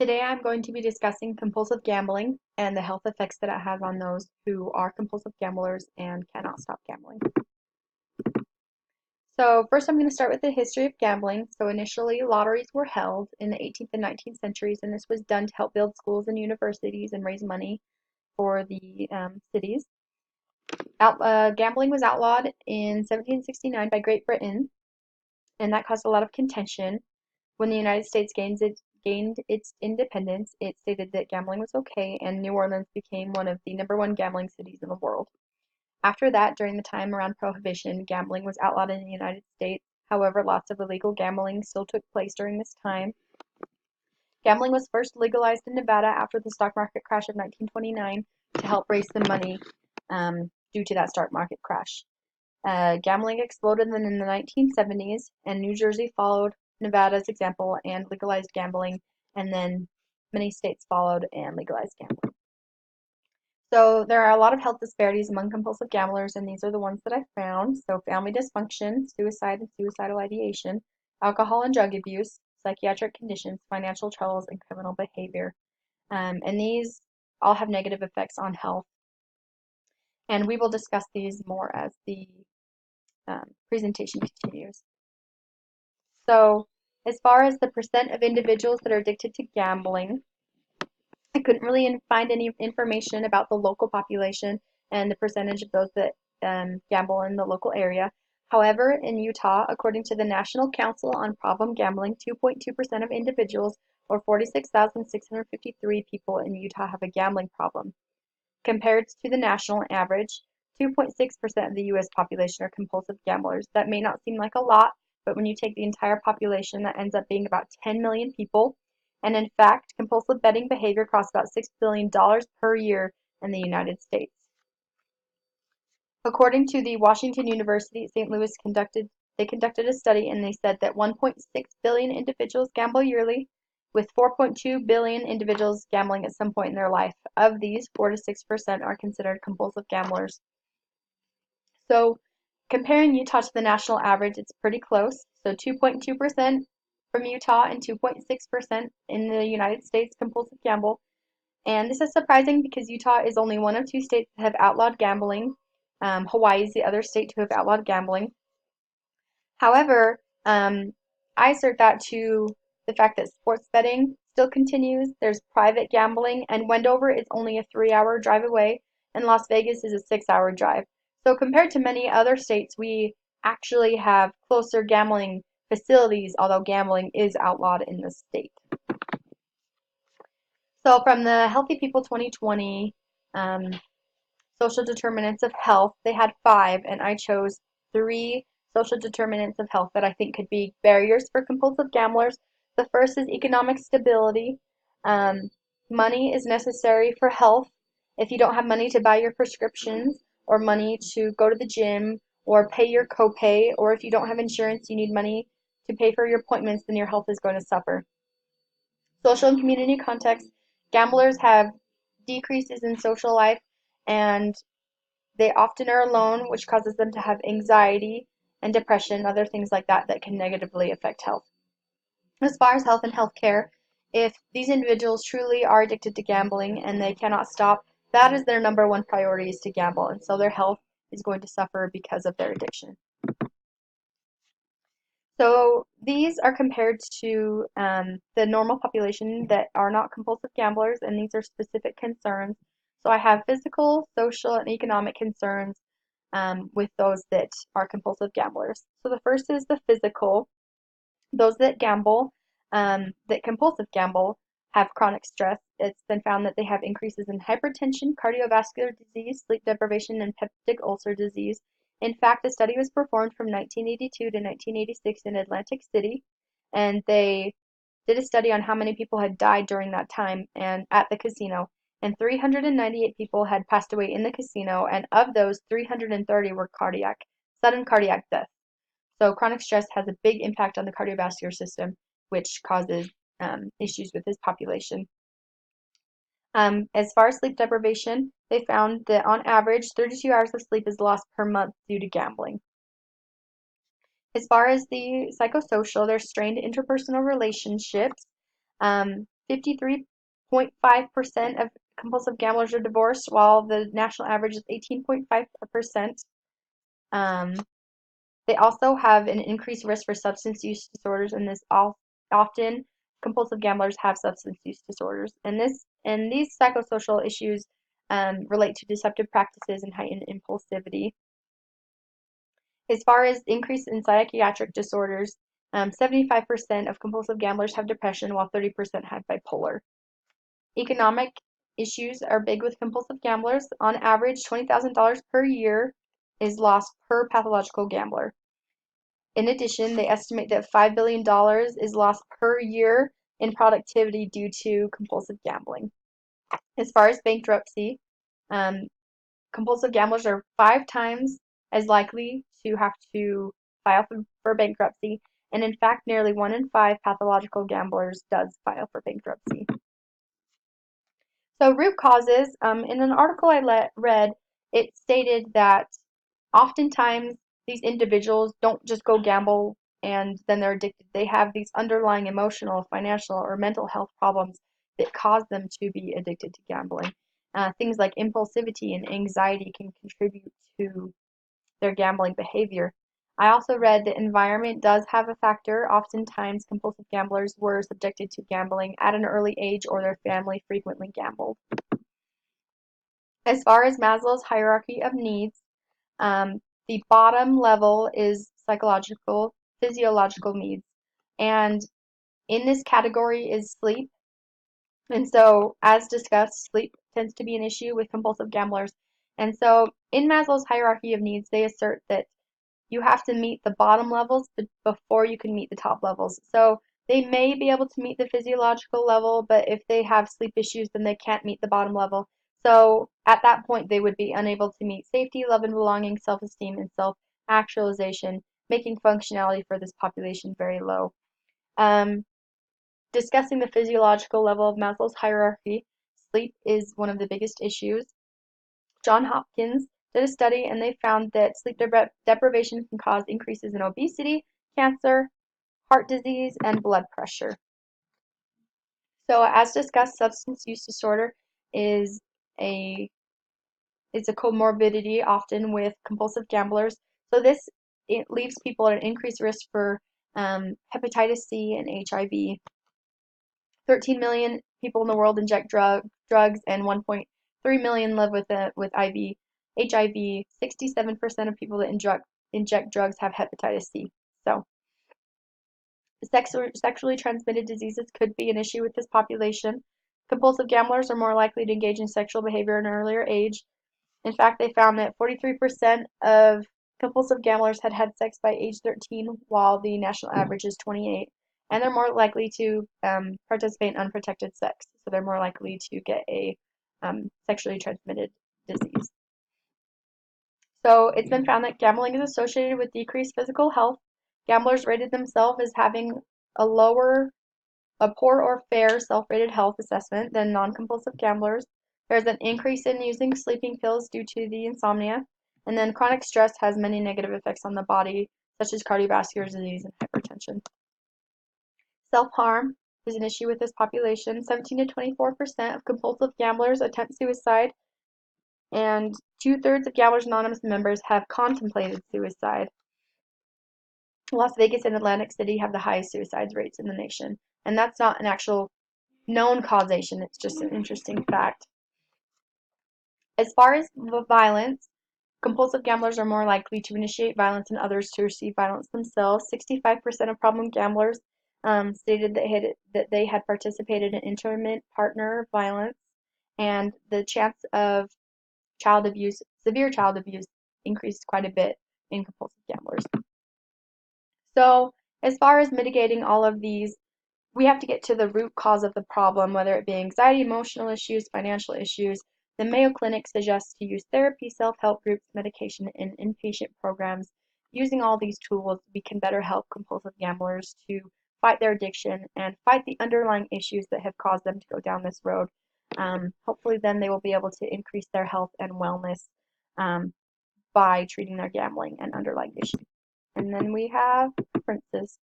Today I'm going to be discussing compulsive gambling and the health effects that it has on those who are compulsive gamblers and cannot stop gambling. So first I'm going to start with the history of gambling. So initially lotteries were held in the 18th and 19th centuries, and this was done to help build schools and universities and raise money for the cities. Gambling was outlawed in 1769 by Great Britain, and that caused a lot of contention. When the United States gained its independence, it stated that gambling was okay, and New Orleans became one of the #1 gambling cities in the world. After that, during the time around Prohibition, gambling was outlawed in the United States. However, lots of illegal gambling still took place during this time. Gambling was first legalized in Nevada after the stock market crash of 1929 to help raise some money due to that stock market crash. Gambling exploded then in the 1970s, and New Jersey followed Nevada's example and legalized gambling, and then many states followed and legalized gambling. So there are a lot of health disparities among compulsive gamblers, and these are the ones that I found. So family dysfunction, suicide and suicidal ideation, alcohol and drug abuse, psychiatric conditions, financial troubles, and criminal behavior. And these all have negative effects on health. And we will discuss these more as the presentation continues. So as far as the percent of individuals that are addicted to gambling, I couldn't really find any information about the local population and the percentage of those that gamble in the local area. However, in Utah, according to the National Council on Problem Gambling, 2.2% of individuals, or 46,653 people in Utah, have a gambling problem. Compared to the national average, 2.6% of the U.S. population are compulsive gamblers. That may not seem like a lot, but when you take the entire population, that ends up being about 10 million people. And in fact, compulsive betting behavior costs about $6 billion per year in the United States. According to the Washington University at St. Louis, they conducted a study, and they said that 1.6 billion individuals gamble yearly, with 4.2 billion individuals gambling at some point in their life. Of these, 4 to 6% are considered compulsive gamblers. So comparing Utah to the national average, it's pretty close. So 2.2% from Utah and 2.6% in the United States compulsive gamble. And this is surprising because Utah is only one of two states that have outlawed gambling. Hawaii is the other state to have outlawed gambling. However, I assert that to the fact that sports betting still continues. There's private gambling, and Wendover is only a 3-hour drive away, and Las Vegas is a 6-hour drive. So compared to many other states, we actually have closer gambling facilities, although gambling is outlawed in the state. So from the Healthy People 2020 social determinants of health, they had 5, and I chose 3 social determinants of health that I think could be barriers for compulsive gamblers. The first is economic stability. Money is necessary for health. If you don't have money to buy your prescriptions, or money to go to the gym, or pay your copay, or if you don't have insurance, you need money to pay for your appointments, then your health is going to suffer. Social and community context. Gamblers have decreases in social life, and they often are alone, which causes them to have anxiety and depression and other things like that that can negatively affect health. As far as health and healthcare, if these individuals truly are addicted to gambling and they cannot stop, that is their #1 priority, is to gamble, and so their health is going to suffer because of their addiction. So these are compared to the normal population that are not compulsive gamblers, and these are specific concerns. So I have physical, social, and economic concerns with those that are compulsive gamblers. So the first is the physical. Those that gamble, that compulsive gamble, have chronic stress. It's been found that they have increases in hypertension, cardiovascular disease, sleep deprivation, and peptic ulcer disease. In fact, a study was performed from 1982 to 1986 in Atlantic City, and they did a study on how many people had died during that time and at the casino. And 398 people had passed away in the casino, and of those, 330 were sudden cardiac death. So chronic stress has a big impact on the cardiovascular system, which causes issues with this population. As far as sleep deprivation, they found that on average, 32 hours of sleep is lost per month due to gambling. As far as the psychosocial, there's strained interpersonal relationships. 53.5% of compulsive gamblers are divorced, while the national average is 18.5%. Um, they also have an increased risk for substance use disorders, and often compulsive gamblers have substance use disorders. And these psychosocial issues relate to deceptive practices and heightened impulsivity. As far as increase in psychiatric disorders, 75% of compulsive gamblers have depression, while 30% have bipolar. Economic issues are big with compulsive gamblers. On average, $20,000 per year is lost per pathological gambler. In addition, they estimate that $5 billion is lost per year in productivity due to compulsive gambling. As far as bankruptcy, um, compulsive gamblers are 5 times as likely to have to file for bankruptcy, and in fact, nearly 1 in 5 pathological gamblers does file for bankruptcy. So root causes, in an article I read, it stated that oftentimes these individuals don't just go gamble and then they're addicted. They have these underlying emotional, financial, or mental health problems that cause them to be addicted to gambling. Things like impulsivity and anxiety can contribute to their gambling behavior. I also read that environment does have a factor. Oftentimes, compulsive gamblers were subjected to gambling at an early age or their family frequently gambled. As far as Maslow's hierarchy of needs, the bottom level is psychological, physiological needs. And in this category is sleep. And so, as discussed, sleep tends to be an issue with compulsive gamblers. And so, in Maslow's hierarchy of needs, they assert that you have to meet the bottom levels before you can meet the top levels. So they may be able to meet the physiological level, but if they have sleep issues, then they can't meet the bottom level. So at that point, they would be unable to meet safety, love and belonging, self-esteem, and self-actualization, making functionality for this population very low. Discussing the physiological level of Maslow's hierarchy, sleep is one of the biggest issues. Johns Hopkins did a study and they found that sleep deprivation can cause increases in obesity, cancer, heart disease, and blood pressure. So as discussed, substance use disorder is a comorbidity often with compulsive gamblers. So it leaves people at an increased risk for hepatitis C and HIV. 13 million people in the world inject drugs, and 1.3 million live with HIV. 67% of people that inject drugs have hepatitis C. So, sexually transmitted diseases could be an issue with this population. Compulsive gamblers are more likely to engage in sexual behavior at an earlier age. In fact, they found that 43% of compulsive gamblers had had sex by age 13, while the national average is 28. And they're more likely to participate in unprotected sex, so they're more likely to get a sexually transmitted disease. So it's been found that gambling is associated with decreased physical health. Gamblers rated themselves as having a poor or fair self-rated health assessment than non-compulsive gamblers. There's an increase in using sleeping pills due to the insomnia. And then chronic stress has many negative effects on the body, such as cardiovascular disease and hypertension. Self-harm is an issue with this population. 17 to 24% of compulsive gamblers attempt suicide, and 2/3 of Gamblers Anonymous members have contemplated suicide. Las Vegas and Atlantic City have the highest suicide rates in the nation. And that's not an actual known causation, it's just an interesting fact. As far as violence, compulsive gamblers are more likely to initiate violence and others to receive violence themselves. 65% of problem gamblers stated that they had participated in intimate partner violence, and the chance of child abuse, severe child abuse, increased quite a bit in compulsive gamblers. So, as far as mitigating all of these, we have to get to the root cause of the problem, whether it be anxiety, emotional issues, financial issues. The Mayo Clinic suggests to use therapy, self-help groups, medication, and inpatient programs. Using all these tools, we can better help compulsive gamblers to fight their addiction and fight the underlying issues that have caused them to go down this road. Hopefully, then they will be able to increase their health and wellness by treating their gambling and underlying issues. And then we have preferences.